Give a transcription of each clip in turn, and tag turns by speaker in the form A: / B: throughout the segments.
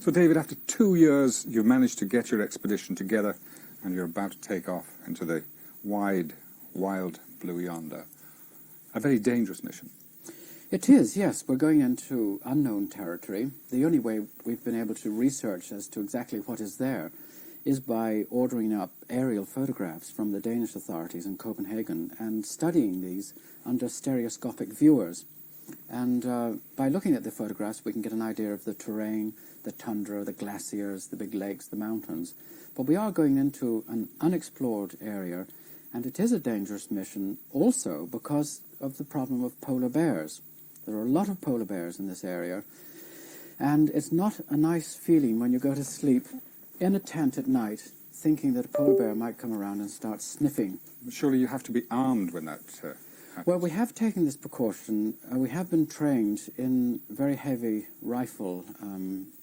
A: So, David, after 2 years, you've managed to get your expedition together and you're about to take off into the wide, wild blue yonder. A very dangerous mission.
B: It is, yes. We're going into unknown territory. The only way we've been able to research as to exactly what is there is by ordering up aerial photographs from the Danish authorities in Copenhagen and studying these under stereoscopic viewers. And by looking at the photographs, we can get an idea of the terrain, the tundra, the glaciers, the big lakes, the mountains. But we are going into an unexplored area, and it is a dangerous mission also because of the problem of polar bears. There are a lot of polar bears in this area, and it's not a nice feeling when you go to sleep in a tent at night thinking that a polar bear might come around and start sniffing.
A: Surely you have to be armed when that happens.
B: Well, we have taken this precaution. We have been trained in very heavy rifle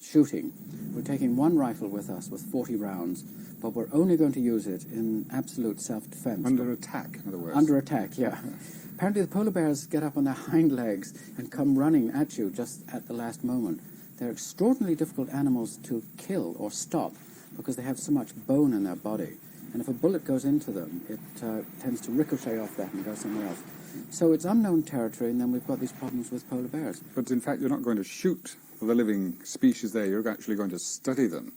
B: shooting. We're taking one rifle with us with 40 rounds, but we're only going to use it in absolute self-defense.
A: Under attack, in other words.
B: Under attack, yeah. Apparently the polar bears get up on their hind legs and come running at you just at the last moment. They're extraordinarily difficult animals to kill or stop because they have so much bone in their body. And if a bullet goes into them, it tends to ricochet off that and go somewhere else. So it's unknown territory, and then we've got these problems with polar bears.
A: But in fact, you're not going to shoot the living species there. You're actually going to study them.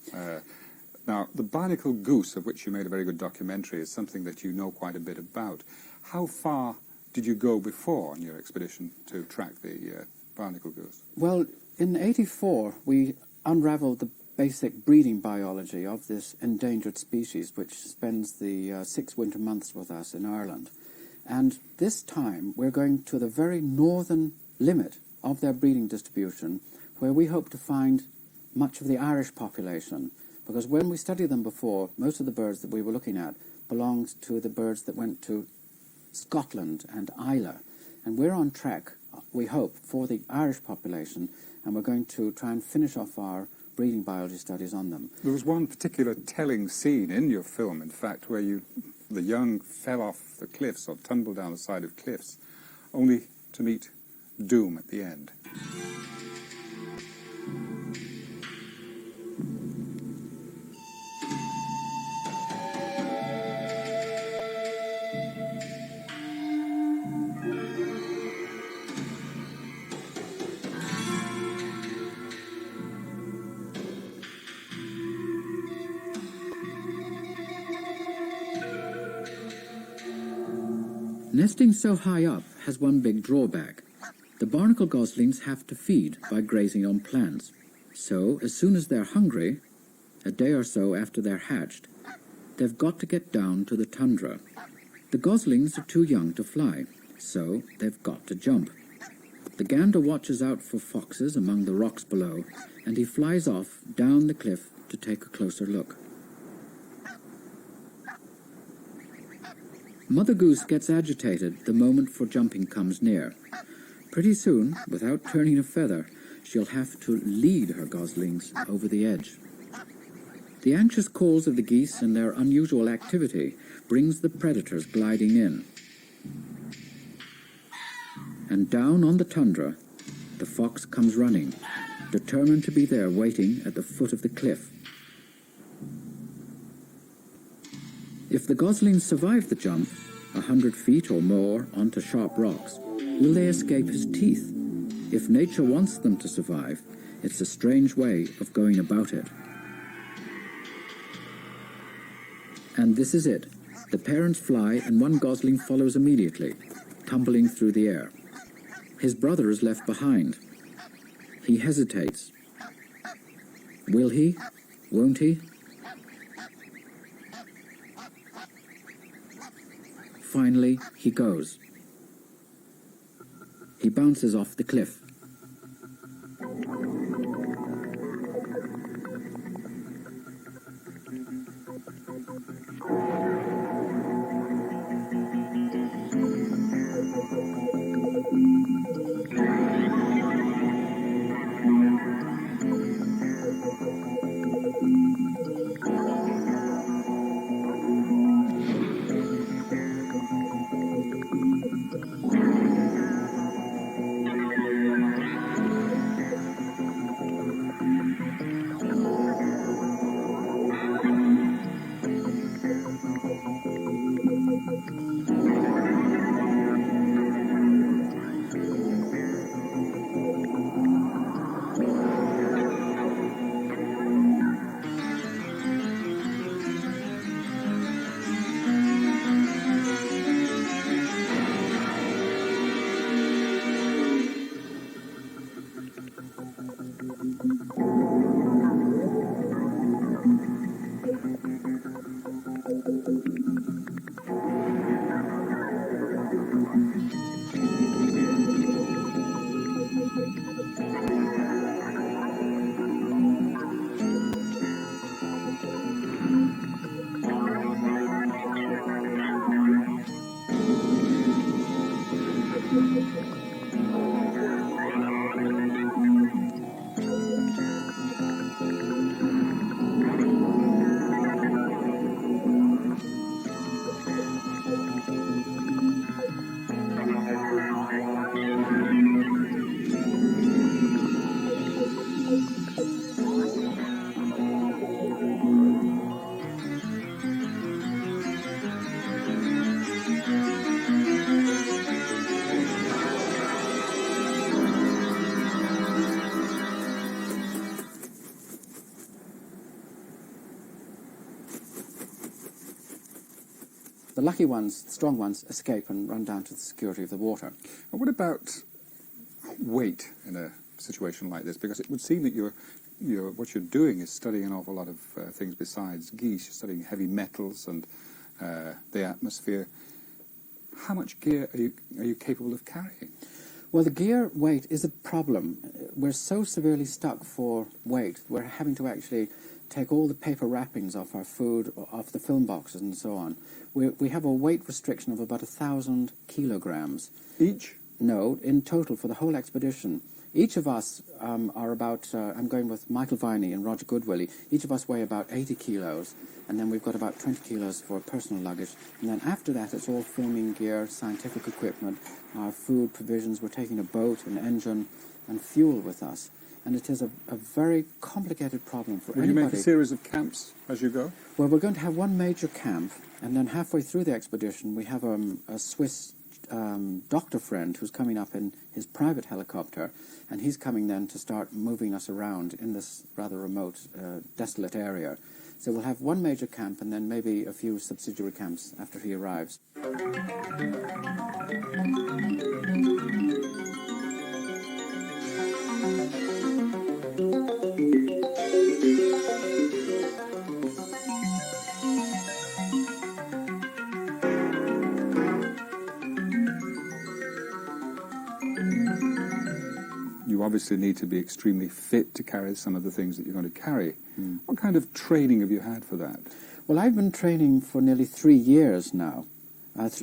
A: Now, the barnacle goose, of which you made a very good documentary, is something that you know quite a bit about. How far did you go before on your expedition to track the barnacle goose?
B: Well, in '84, we unraveled the basic breeding biology of this endangered species, which spends the 6 winter months with us in Ireland. And this time, we're going to the very northern limit of their breeding distribution, where we hope to find much of the Irish population. Because when we studied them before, most of the birds that we were looking at belonged to the birds that went to Scotland and Islay. And we're on track, we hope, for the Irish population, and we're going to try and finish off our breeding biology studies on them.
A: There was one particular telling scene in your film, in fact, where the young fell off the cliffs or tumbled down the side of cliffs, only to meet doom at the end.
B: Nesting so high up has one big drawback. The barnacle goslings have to feed by grazing on plants. So, as soon as they're hungry, a day or so after they're hatched, they've got to get down to the tundra. The goslings are too young to fly, so they've got to jump. The gander watches out for foxes among the rocks below, and he flies off down the cliff to take a closer look. Mother Goose gets agitated the moment for jumping comes near. Pretty soon, without turning a feather, she'll have to lead her goslings over the edge. The anxious calls of the geese and their unusual activity brings the predators gliding in. And down on the tundra, the fox comes running, determined to be there waiting at the foot of the cliff. If the goslings survive the jump, 100 feet or more onto sharp rocks, will they escape his teeth? If nature wants them to survive, it's a strange way of going about it. And this is it. The parents fly and one gosling follows immediately, tumbling through the air. His brother is left behind. He hesitates. Will he? Won't he? Finally, he goes. He bounces off the cliff. The lucky ones, the strong ones, escape and run down to the security of the water.
A: And what about weight in a situation like this? Because it would seem that what you're doing is studying an awful lot of things besides geese. You're studying heavy metals and the atmosphere. How much gear are you capable of carrying?
B: Well, the gear weight is a problem. We're so severely stuck for weight, we're having to actually take all the paper wrappings off our food, off the film boxes and so on. We have a weight restriction of about 1,000 kilograms.
A: Each?
B: No, in total for the whole expedition. Each of us are about, I'm going with Michael Viney and Roger Goodwillie, each of us weigh about 80 kilos, and then we've got about 20 kilos for personal luggage. And then after that, it's all filming gear, scientific equipment, our food provisions. We're taking a boat, an engine, and fuel with us. And it is a very complicated problem for anybody.
A: Will you make a series of camps as you go?
B: Well, we're going to have one major camp, and then halfway through the expedition, we have a Swiss doctor friend who's coming up in his private helicopter, and he's coming then to start moving us around in this rather remote, desolate area. So we'll have one major camp and then maybe a few subsidiary camps after he arrives.
A: You obviously need to be extremely fit to carry some of the things that you're going to carry. What kind of training have you had for that?
B: Well, I've been training for nearly 3 years now.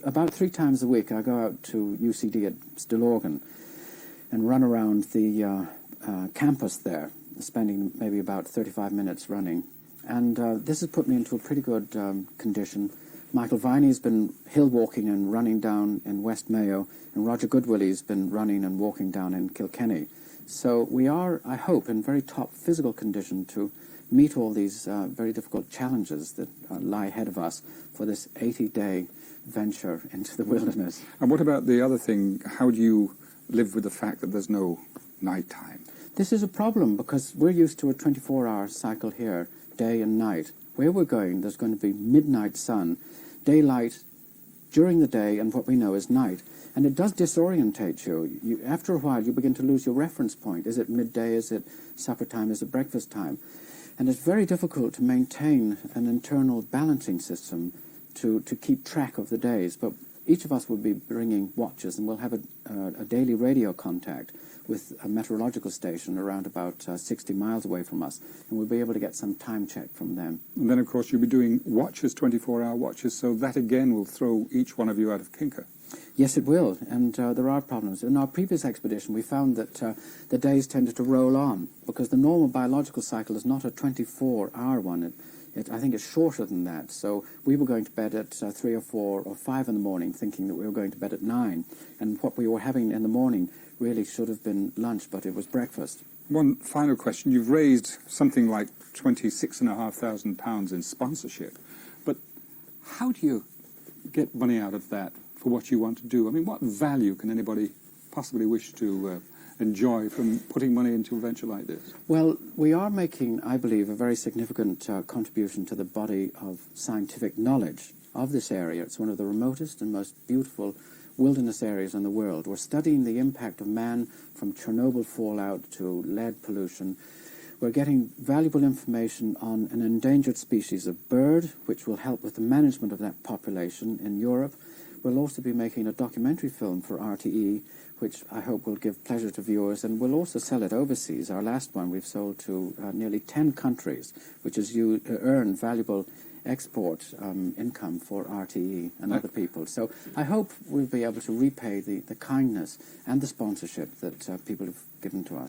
B: About 3 times a week I go out to UCD at Stillorgan and run around the campus there, spending maybe about 35 minutes running. And this has put me into a pretty good condition. Michael Viney's been hill walking and running down in West Mayo, and Roger Goodwillie's been running and walking down in Kilkenny. So we are, I hope, in very top physical condition to meet all these very difficult challenges that lie ahead of us for this 80-day venture into the wilderness.
A: And what about the other thing? How do you live with the fact that there's no night time?
B: This is a problem because we're used to a 24-hour cycle here, day and night. Where we're going, there's going to be midnight sun, daylight during the day, and what we know is night. And it does disorientate you. After a while, you begin to lose your reference point. Is it midday? Is it supper time? Is it breakfast time? And it's very difficult to maintain an internal balancing system to keep track of the days. But each of us will be bringing watches, and we'll have a daily radio contact with a meteorological station around about 60 miles away from us, and we'll be able to get some time check from them.
A: And then, of course, you'll be doing watches, 24-hour watches, so that again will throw each one of you out of kilter.
B: Yes, it will, and there are problems. In our previous expedition, we found that the days tended to roll on, because the normal biological cycle is not a 24-hour one. I think it's shorter than that. So we were going to bed at 3 or 4 or 5 in the morning, thinking that we were going to bed at 9, and what we were having in the morning really should have been lunch, but it was breakfast.
A: One final question. You've raised something like £26,500 in sponsorship, but how do you get money out of that for what you want to do? I mean, what value can anybody possibly wish to enjoy from putting money into a venture like this?
B: Well, we are making, I believe, a very significant contribution to the body of scientific knowledge of this area. It's one of the remotest and most beautiful wilderness areas in the world. We're studying the impact of man from Chernobyl fallout to lead pollution. We're getting valuable information on an endangered species of bird, which will help with the management of that population in Europe. We'll also be making a documentary film for RTE, which I hope will give pleasure to viewers, and we'll also sell it overseas. Our last one we've sold to nearly 10 countries, which has earned valuable export income for RTE and other people. So I hope we'll be able to repay the kindness and the sponsorship that people have given to us.